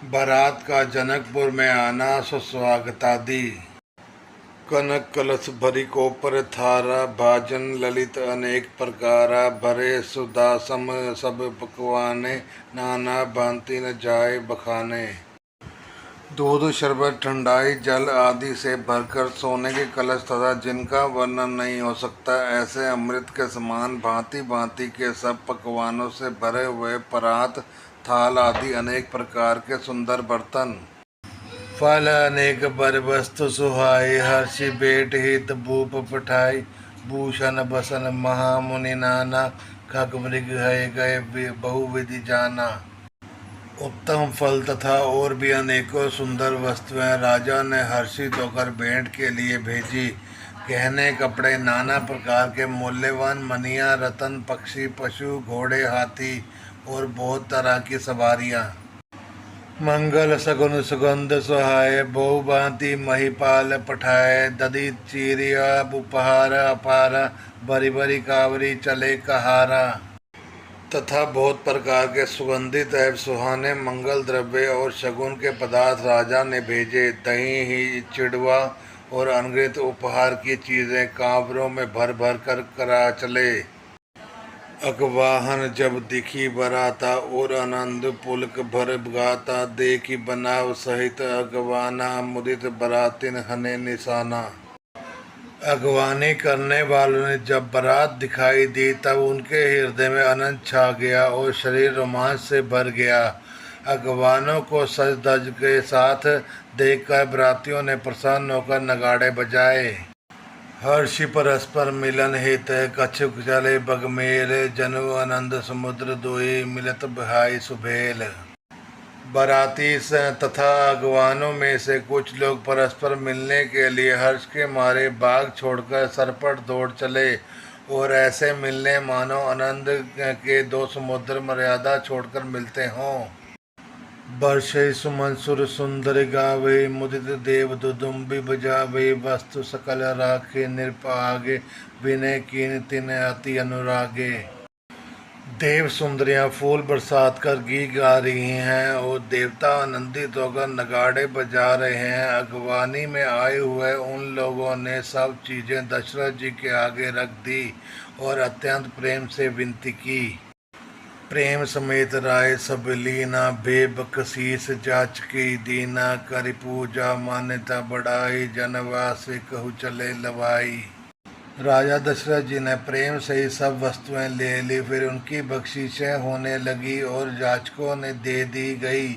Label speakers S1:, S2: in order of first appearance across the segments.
S1: बारात का जनकपुर में आना सुस्वागतादि। कनक कलश भरी कोपर थारा, भाजन ललित अनेक प्रकारा, भरे सुदासम सब पकवाने, नाना भांति न जाए बखाने। दूध शरबत ठंडाई जल आदि से भरकर सोने के कलश तथा जिनका वर्णन नहीं हो सकता ऐसे अमृत के समान भांति भांति के सब पकवानों से भरे हुए परात, थाल आदि अनेक प्रकार के सुंदर बर्तन। फल अनेक बर वस्तु सुहाई, हर्षि बेट हित भूप पठाई, भूषण बसन महामुनि नाना, खग मृग है गए बहुविधि जाना। उत्तम फल तथा और भी अनेकों सुंदर वस्तुएं राजा ने हर्षित होकर भेंट के लिए भेजी। गहने कपड़े, नाना प्रकार के मूल्यवान मनिया, रतन, पक्षी, पशु, घोड़े, हाथी और बहुत तरह की सवारियां। मंगल सगुन सुगंध सुहाए, बहु भांति महिपाल पठाए, दधी चीरिया उपहार अपार, बरी बरी कावरी चले कहारा। तथा बहुत प्रकार के सुगंधित एवं सुहाने मंगल द्रव्य और शगुन के पदार्थ राजा ने भेजे। दही ही चिड़वा और अनगिनत उपहार की चीजें कांवरों में भर भर कर करा चले। अगवाहन जब दिखी बराता, और आनंद पुलक भर गाता, देखी बनाव सहित अगवाना, मुदित बरातिन हने निशाना। अगवानी करने वालों ने जब बारात दिखाई दी तब उनके हृदय में आनंद छा गया और शरीर रोमांच से भर गया। अगवानों को सज धज के साथ देखकर बरातियों ने प्रसन्न होकर नगाड़े बजाए। हर्षि परस्पर मिलन हित, कछुक चले बगमेल, जनु आनंद समुद्र दोई, मिलत बहाई सुभेल। बाराती तथा अगवानों में से कुछ लोग परस्पर मिलने के लिए हर्ष के मारे बाग छोड़कर सरपट दौड़ चले, और ऐसे मिलने मानो आनंद के दो समुद्र मर्यादा छोड़कर मिलते हों। वर्षे सुमन सुर सुंदर गावे, मुदित देव दुदुम्बी बजावे, वस्तु सकल राखे निरपागे, विनय कीन तिन अति अनुरागे। देव सुंदरियां फूल बरसात कर गीत गा रही हैं और देवता आनंदित होकर नगाड़े बजा रहे हैं। अगवानी में आए हुए उन लोगों ने सब चीजें दशरथ जी के आगे रख दी और अत्यंत प्रेम से विनती की। प्रेम समेत राय सब लीना, बेबकसीस जाचकी दीना, करि पूजा मान्यता बढ़ाई, जनवास कहु चले लवाई। राजा दशरथ जी ने प्रेम से ही सब वस्तुएं ले ली, फिर उनकी बख्शीशें होने लगी और याचकों ने दे दी गई।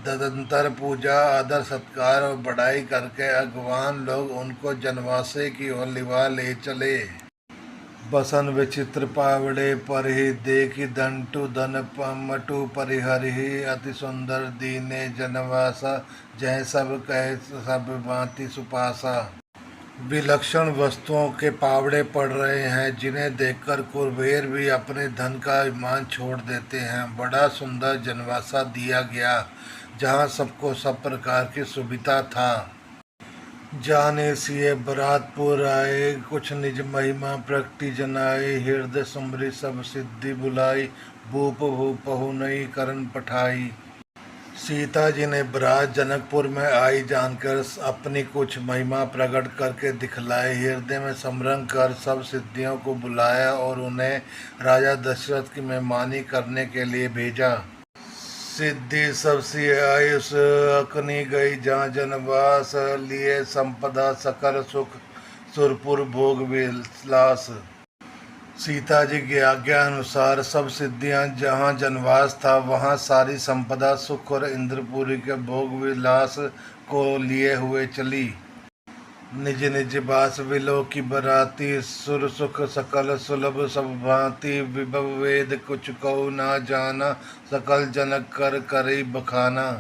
S1: तदंतर पूजा, आदर सत्कार और बढ़ाई करके अगवान लोग उनको जनवासे की ओर लिवा ले चले। बसन विचित्र पावड़े पर ही देखी, दंटु धन मटु परिहरि, अति सुंदर दीने जनवासा, जय सब कहे सब भांति सुपासा। विलक्षण वस्तुओं के पावड़े पड़ रहे हैं जिन्हें देखकर कुबेर भी अपने धन का अभिमान छोड़ देते हैं। बड़ा सुंदर जनवासा दिया गया जहाँ सबको सब प्रकार की सुविधा था। जाने सिए बरातपुर आए, कुछ निज महिमा प्रगति जनाए, हृदय सुमरी सब सिद्धि बुलाई, भूप भूपहु नई करण पठाई। सीता जी ने बरात जनकपुर में आई जानकर अपनी कुछ महिमा प्रकट करके दिखलाई, हृदय में समरंग कर सब सिद्धियों को बुलाया और उन्हें राजा दशरथ की मेहमानी करने के लिए भेजा। सिद्धि सबसी आयुष अकनी गई, जहाँ जनवास लिए संपदा सकल सुख, सुरपुर भोग विलास। सीता जी की आज्ञा अनुसार सब सिद्धियां जहाँ जनवास था वहाँ सारी संपदा, सुख और इंद्रपुरी के भोग विलास को लिए हुए चली। निज निज बास विलो की बराती, सुर सुख सकल सुलभ सब भांति, विभव वेद कुछ कहो ना जाना, सकल जनक कर करी बखाना।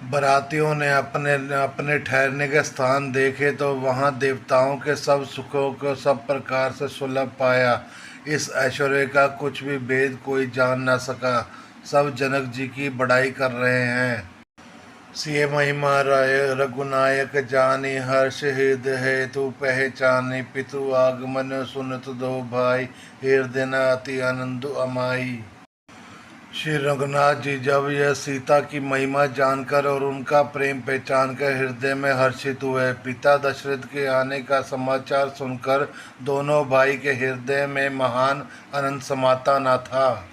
S1: बरातियों ने अपने अपने ठहरने के स्थान देखे तो वहाँ देवताओं के सब सुखों को सब प्रकार से सुलभ पाया। इस ऐश्वर्य का कुछ भी भेद कोई जान न सका। सब जनक जी की बड़ाई कर रहे हैं। सिय महिमा राय रघुनायक जानी, हर्ष हृदय हेतु पहचानी, पितु आगमन सुनत दो भाई, हृदय न अति आनंद अमाई। श्री रघुनाथ जी जब यह सीता की महिमा जानकर और उनका प्रेम पहचान कर हृदय में हर्षित हुए। पिता दशरथ के आने का समाचार सुनकर दोनों भाई के हृदय में महान आनंद समाता न था।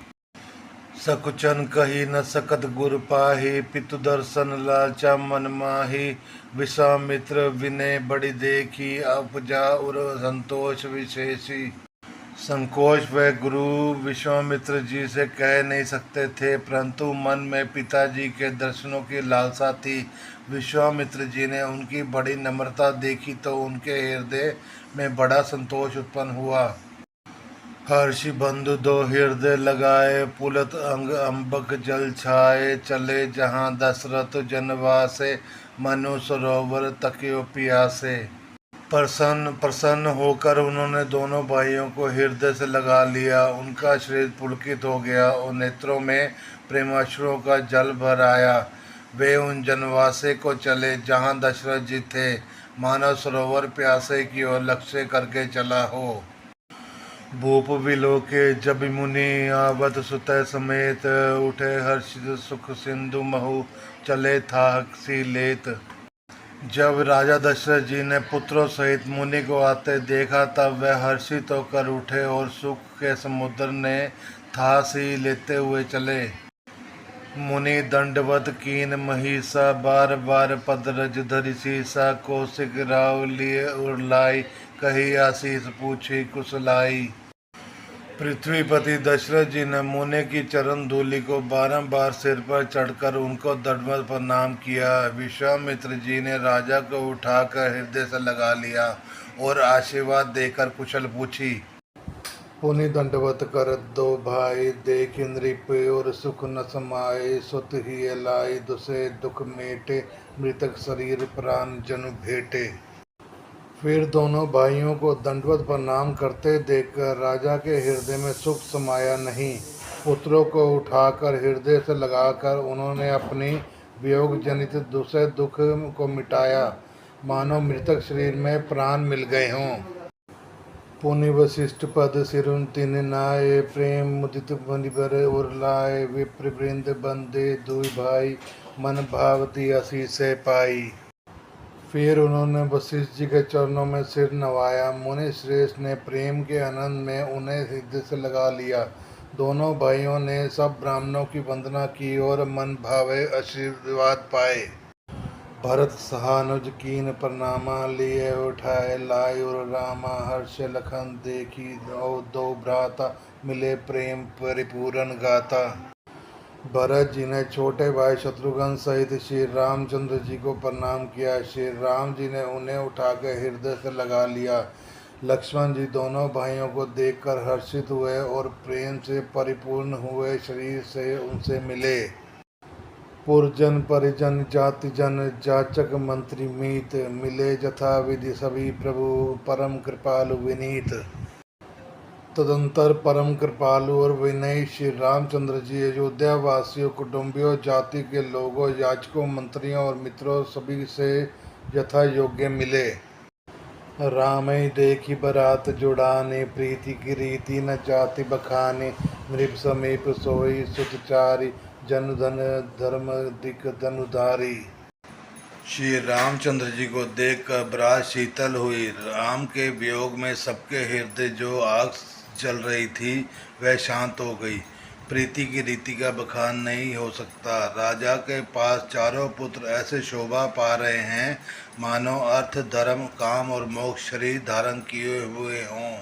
S1: सकुचन कही न सकत गुर पाही, पितु दर्शन लाचा मन माही। विश्वामित्र विनय बड़ी देखी, उपजा उर संतोष विशेषी। संकोच व गुरु विश्वामित्र जी से कह नहीं सकते थे, परंतु मन में पिताजी के दर्शनों की लालसा थी। विश्वामित्र जी ने उनकी बड़ी नम्रता देखी तो उनके हृदय में बड़ा संतोष उत्पन्न हुआ। हर्षि बंधु दो हृदय लगाए, पुलत अंग अंबक जल छाए। चले जहाँ दशरथ जनवासे, मनु सरोवर तकियो पियासे। प्रसन्न होकर उन्होंने दोनों भाइयों को हृदय से लगा लिया। उनका शरीर पुलकित हो गया और नेत्रों में प्रेमाश्रुओं का जल भर आया। वे उन जनवासे को चले जहाँ दशरथ जी थे, मानव सरोवर प्यासे की ओर लक्ष्य करके चला हो। भूप विलोके जब मुनि, आवत सुतः समेत। उठे हर्षित सुख सिंधु महु, चले था सी लेत। जब राजा दशरथ जी ने पुत्रों सहित मुनि को आते देखा तब वह हर्षित होकर उठे और सुख के समुद्र ने था सी लेते हुए चले। मुनि दंडवत कीन महिषा, बार बार पदरज धरि सीसा। कौशिक राव लिए उरलाई, कही आशीष पूछी कुशलाई। पृथ्वीपति दशरथ जी ने मुनि की चरण धूलि को बारंबार सिर पर चढ़कर उनको दंडवत प्रणाम किया। विश्वामित्र जी ने राजा को उठाकर हृदय से लगा लिया और आशीर्वाद देकर कुशल पूछी। पुनि दंडवत कर दो भाई, देख नृप और सुख न समाये। सुत ही लाई दुसे दुख मेटे, मृतक शरीर प्राण जनु भेटे। फिर दोनों भाइयों को दंडवत प्रणाम करते देखकर राजा के हृदय में सुख समाया नहीं। पुत्रों को उठाकर हृदय से लगाकर उन्होंने अपनी वियोग जनित दूसरे दुख को मिटाया, मानो मृतक शरीर में प्राण मिल गए हों। पुनि वशिष्ठ पद सिरुन तिन नाये, प्रेम मुदित मुनिवर उर लाए। विप्र वृंद बंदे दुई भाई, मन भावती आशीष पाई। फिर उन्होंने वशिष्ठ जी के चरणों में सिर नवाया। मुनि श्रेष्ठ ने प्रेम के आनंद में उन्हें हृदय से लगा लिया। दोनों भाइयों ने सब ब्राह्मणों की वंदना की और मन भावे आशीर्वाद पाए। भरत सहानुज कीन प्रणामा, लिए उठाए लाई और रामा। हर्ष लखन देखी दो भ्राता, मिले प्रेम परिपूर्ण गाथा। भरत जी ने छोटे भाई शत्रुघ्न सहित श्री रामचंद्र जी को प्रणाम किया। श्री राम जी ने उन्हें उठाकर हृदय से लगा लिया। लक्ष्मण जी दोनों भाइयों को देखकर हर्षित हुए और प्रेम से परिपूर्ण हुए शरीर से उनसे मिले। पुरजन परिजन जाति जन, जाचक मंत्री मीत। मिले जथा विधि सभी प्रभु, परम कृपालु विनीत। तदंतर परम कृपालु और विनयी श्री रामचंद्र जी अयोध्या वासियों, कुटुंबियों, जाति के लोगों, याचकों, मंत्रियों और मित्रों सभी से यथा योग्य मिले। रामई देखी बरात जुड़ाने, प्रीति की रीति न जाति बखाने। नृप समीप सोई सुतचारी, जन धन धर्म दिक धनुधारी। श्री रामचंद्र जी को देखकर बरात शीतल हुई। राम के वियोग में सबके हृदय जो आग जल रही थी वह शांत हो गई। प्रीति की रीति का बखान नहीं हो सकता। राजा के पास चारों पुत्र ऐसे शोभा पा रहे हैं मानो अर्थ, धर्म, काम और मोक्ष शरीर धारण किए हुए हों।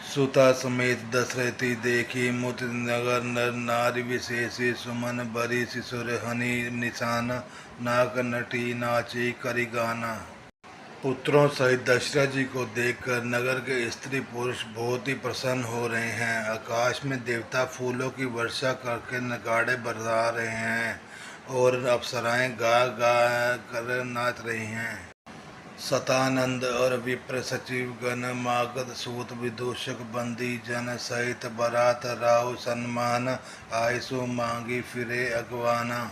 S1: सुता समेत दशरथी देखी, मुत नगर नर नारी विशेषी। सुमन बरी शिशुर हनी निशान, नाक नटी नाची करी गाना। पुत्रों सहित दशरथ जी को देखकर नगर के स्त्री पुरुष बहुत ही प्रसन्न हो रहे हैं। आकाश में देवता फूलों की वर्षा करके नगाड़े बरसा रहे हैं और अप्सराएं गा गा कर नाच रही हैं। सतानंद और विप्र सचिव गण, मागध सूत विदूषक बंदी जन। सहित बरात राव सम्मान, आयसु मांगी फिरे अगवाना।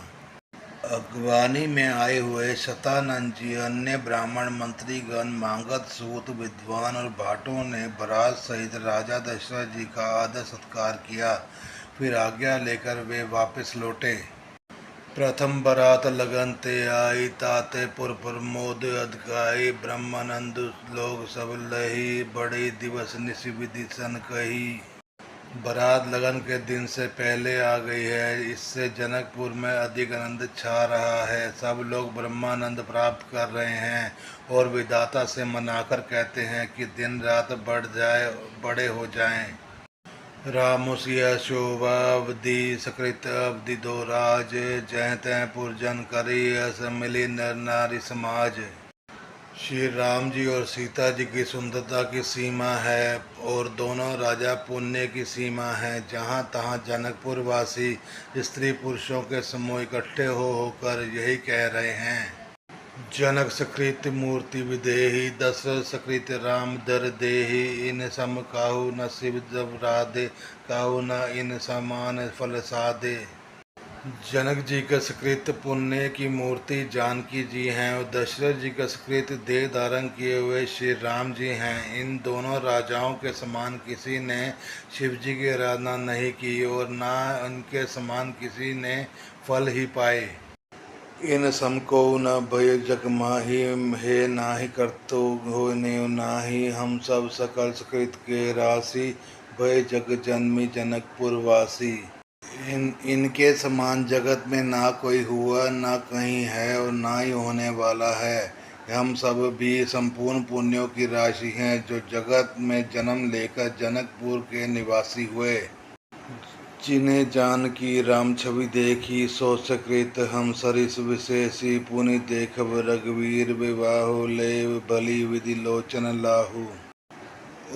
S1: अगवानी में आए हुए शतानंद जी, अन्य ब्राह्मण, मंत्रीगण, मागध सूत विद्वान और भाटों ने बरात सहित राजा दशरथ जी का आदर सत्कार किया। फिर आज्ञा लेकर वे वापस लौटे। प्रथम बरात लगन ते आई, ताते पुर प्रमोद अधकाई, ब्रह्मानंद लोग सब लही, बड़ी दिवस निश विधि सन कही। बारात लगन के दिन से पहले आ गई है, इससे जनकपुर में अधिक आनंद छा रहा है। सब लोग ब्रह्मानंद प्राप्त कर रहे हैं और विधाता से मनाकर कहते हैं कि दिन रात बड़े हो जाएं। रामुसिया शोभा अवधि सकृत अवधि दो राज, जय तय पुरजन करी अस मिली नर नारी समाज। श्री राम जी और सीता जी की सुंदरता की सीमा है और दोनों राजा पुण्य की सीमा है। जहाँ तहाँ जनकपुर वासी स्त्री पुरुषों के समूह इकट्ठे हो होकर यही कह रहे हैं। जनक सकृत मूर्ति विदेही, दशरथ सकृत राम दर देही, इन सम काहू न शिव जब राधे, काहू न इन समान फल साधे। जनक जी का सकृत पुण्य की मूर्ति जानकी जी हैं और दशरथ जी का सकृत देह धारण किए हुए श्री राम जी हैं। इन दोनों राजाओं के समान किसी ने शिव जी की आराधना नहीं की और ना उनके समान किसी ने फल ही पाए। इन सम को न भय जग माही, हे नाही करतो हो नेव नाही, हम सब सकल सकृत के राशि, भय जग जन्मी जनकपुर वासी। इनके समान जगत में ना कोई हुआ, ना कहीं है और ना ही होने वाला है। हम सब भी संपूर्ण पुण्यों की राशि हैं जो जगत में जन्म लेकर जनकपुर के निवासी हुए। जिन्हें जान की राम छवि देखी, सो सकृत हम सरिस विशेषी, पुनि देखब रघुवीर विवाहो, ले भली विधि लोचन लाहू।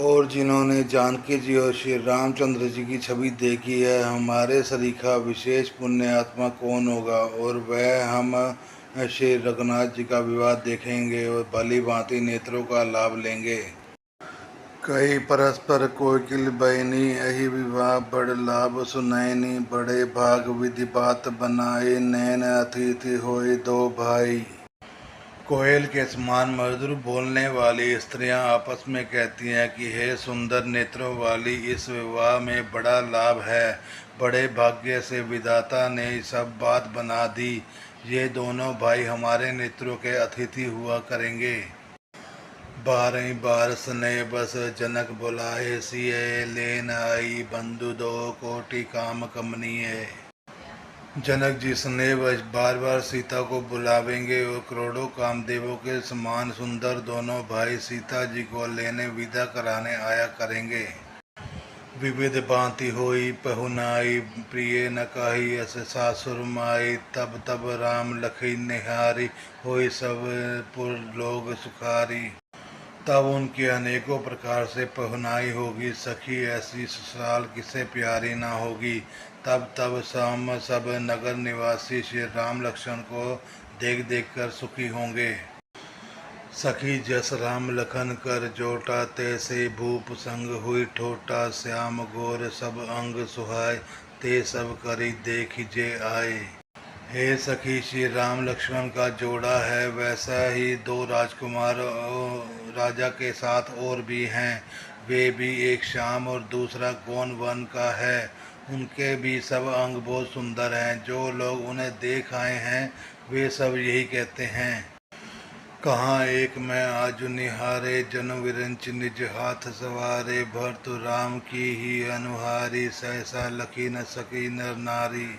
S1: और जिन्होंने जानकी जी और श्री रामचंद्र जी की छवि देखी है, हमारे सरीखा विशेष पुण्य आत्मा कौन होगा। और वह हम श्री रघुनाथ जी का विवाह देखेंगे और भली भांति नेत्रों का लाभ लेंगे। कई परस्पर कोकिल बहनी, यही विवाह बड़ लाभ सुनैनी, बड़े भाग विधि बात बनाए, नैन अतिथि होए दो भाई। कोयल के समान मधुर बोलने वाली स्त्रियां आपस में कहती हैं कि हे सुंदर नेत्रों वाली, इस विवाह में बड़ा लाभ है। बड़े भाग्य से विधाता ने सब बात बना दी। ये दोनों भाई हमारे नेत्रों के अतिथि हुआ करेंगे। 12 बार स्नेह बस जनक बुलाए, सिए लेन आई, बंधु दो कोटि काम कमनीय। जनक जी स्नेह बार बार सीता को बुलावेंगे और करोड़ों कामदेवों के समान सुंदर दोनों भाई सीता जी को लेने विदा कराने आया करेंगे। विविध भांति होई पहुनाई, प्रिय न कही अस सासुर माई, तब तब राम लखी निहारी, होई सब पुर लोग सुखारी। तब उनकी अनेकों प्रकार से पहुनाई होगी, सखी ऐसी ससुराल किसे प्यारी ना होगी। तब सब नगर निवासी श्री राम लक्ष्मण को देख देख कर सुखी होंगे। सखी जस राम लखन कर जोटा, तैसे भूप संग हुई ठोटा, श्याम गोर सब अंग सुहाय, ते सब करी देख जे आए। हे सखी, श्री राम लक्ष्मण का जोड़ा है, वैसा ही दो राजकुमार राजा के साथ और भी हैं। वे भी एक श्याम और दूसरा गौन वन का है। उनके भी सब अंग बहुत सुंदर हैं। जो लोग उन्हें देख आए हैं वे सब यही कहते हैं। कहाँ एक मैं आज निहारे, जन विरंच निज हाथ सवारे, भरतु राम की ही अनुहारी, सहसा लखी न सकी नर नारी।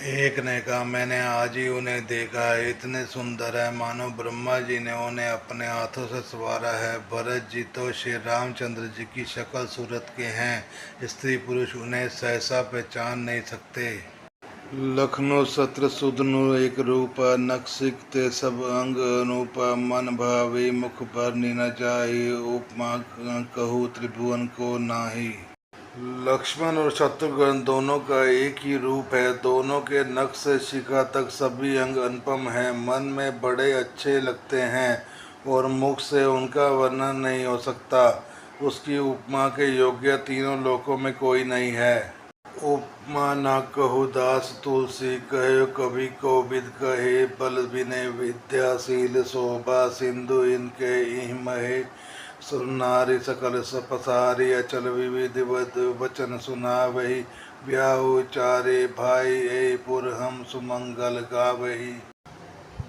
S1: एक ने कहा, मैंने आज ही उन्हें देखा है, इतने सुंदर है मानो ब्रह्मा जी ने उन्हें अपने हाथों से संवारा है। भरत जी तो श्री रामचंद्र जी की शक्ल सूरत के हैं, स्त्री पुरुष उन्हें सहसा पहचान नहीं सकते। लखनऊ सत्र सुदनु एक रूपा, नक्सिक ते सब अंग अनूपा, मन भावी मुख पर न जाई, उपमा कहू त्रिभुवन को नाही। लक्ष्मण और शत्रुघ्न दोनों का एक ही रूप है। दोनों के नख से शिखा तक सभी अंग अनुपम हैं, मन में बड़े अच्छे लगते हैं और मुख से उनका वर्णन नहीं हो सकता। उसकी उपमा के योग्य तीनों लोकों में कोई नहीं है। उपमा न कहु दास तुलसी, कहे कवि कोविद कहे, बल विनय विद्याशील शोभा, सिंधु इनके इमहे, सुर नारी सकल पसारी, अचल विविध वचन सुना वही, ब्याहु चारे भाई ए पुर हम सुमंगल गावही।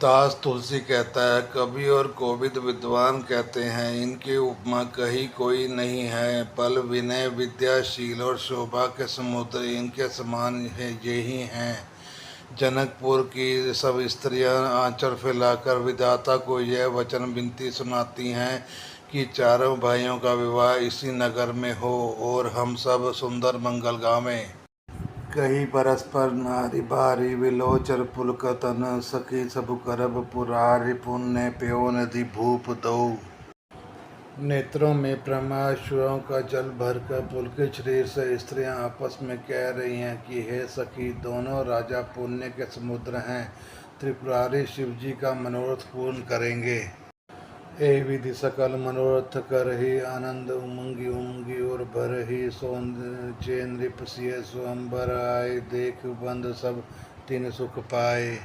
S1: दास तुलसी कहता है, कवि और कोविद विद्वान कहते हैं, इनकी उपमा कहीं कोई नहीं है। बल विनय विद्याशील और शोभा के समुद्र इनके समान है यही हैं। जनकपुर की सब स्त्रियां आंचल फैलाकर विधाता को यह वचन विनती सुनाती हैं कि चारों भाइयों का विवाह इसी नगर में हो और हम सब सुंदर मंगल गावें। कही परस्पर नारी बारी विलोचर पुलकतन सखी सब करब पुरारि पुण्य प्यो नदी भूप दो। नेत्रों में प्रमाशुओं का जल भरकर पुलकित शरीर से स्त्रियां आपस में कह रही हैं कि हे सखी, दोनों राजा पुण्य के समुद्र हैं, त्रिपुरारी शिव जी का मनोरथ पूर्ण करेंगे। ए विधि सकल मनोरथ कर ही आनंद उमंगी उमंगी और भर ही सौंदर्य नृपसिय स्वयंवर आए, देख बंद सब तीन सुख पाए।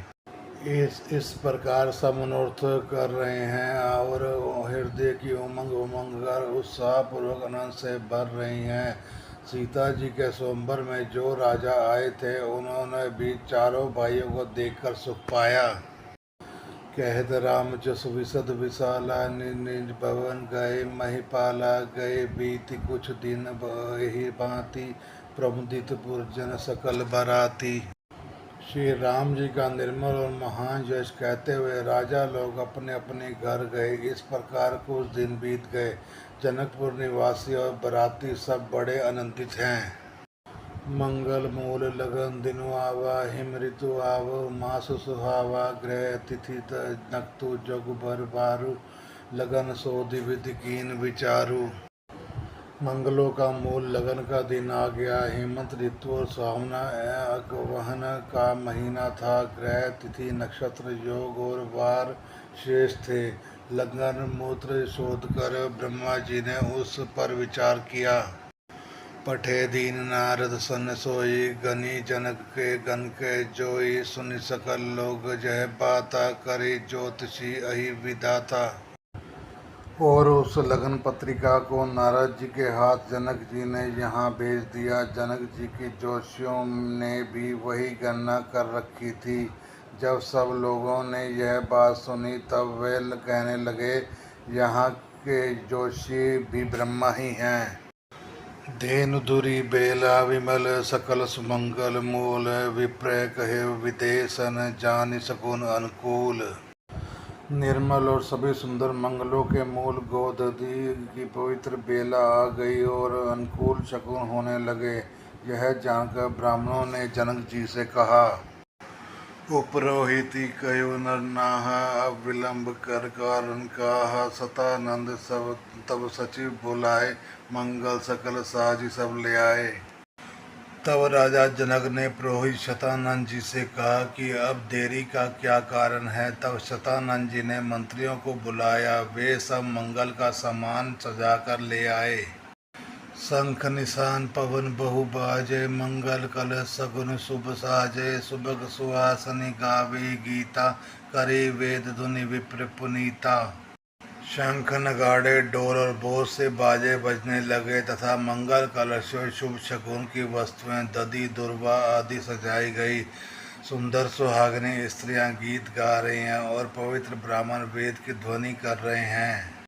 S1: इस प्रकार सब मनोरथ कर रहे हैं और हृदय की उमंग उमंग कर उत्साह पूर्वक आनंद से भर रही हैं। सीता जी के स्वयंवर में जो राजा आए थे उन्होंने भी चारों भाइयों को देखकर सुख पाया। कहत राम जस विशद विशाला निज निज भवन गए, महिपाला गए बीति कुछ दिन ही भांति, प्रमुदित पुरजन सकल बराती। श्री राम जी का निर्मल और महान यश कहते हुए राजा लोग अपने अपने घर गए। इस प्रकार कुछ दिन बीत गए। जनकपुर निवासी और बराती सब बड़े आनंदित हैं। मंगल मूल लगन दिनु आवा, हिम ऋतु आव मास सुहावा, ग्रह तिथि नक्तु जग भर बारू, लगन सोधि विधि कीन विचारू। मंगलों का मूल लगन का दिन आ गया। हेमंत ऋतु और सुहावना अगवहन का महीना था। ग्रह तिथि नक्षत्र योग और वार शेष थे। लगन मूत्र शोध कर ब्रह्मा जी ने उस पर विचार किया। पठे दीन नारद सन सोई, गनी जनक के गन के जोई, सुनि सकल लोग जह बाता, करे ज्योतिषी अहि विधाता। और उस लगन पत्रिका को नारद जी के हाथ जनक जी ने यहाँ भेज दिया। जनक जी की ज्योतिषियों ने भी वही गणना कर रखी थी। जब सब लोगों ने यह बात सुनी तब वे कहने लगे, यहाँ के ज्योतिषी भी ब्रह्मा ही हैं। धेनु धुरी बेला विमल सकल सुमंगल मूल, विप्रय कहे विदेशन जानि सकुन अनुकूल। निर्मल और सभी सुंदर मंगलों के मूल गोदधि की पवित्र बेला आ गई और अनुकूल शकुन होने लगे। यह जानकर ब्राह्मणों ने जनक जी से कहा, उपरोहिति कयो नर नाहा, अब विलंब कर कारण काहा, सतानंद सब तब सचिव बुलाए, मंगल सकल साजी सब ले आए। तब राजा जनक ने पुरोहित शतानंद जी से कहा कि अब देरी का क्या कारण है। तब शतानंद जी ने मंत्रियों को बुलाया। वे सब मंगल का सामान सजाकर ले आए। शंख निशान पवन बहु बाजे, मंगल कलश सगुन शुभ साजे, सुभग सुहासनी गावे गीता, करे वेद धुनि विप्र पुनीता। शंख नगाड़े ढोल और बहुत से बाजे बजने लगे तथा मंगल कलश और शुभ शकुन की वस्तुएं दधि दुर्वा आदि सजाई गई। सुंदर सुहागिनी स्त्रियां गीत गा रही हैं और पवित्र ब्राह्मण वेद की ध्वनि कर रहे हैं।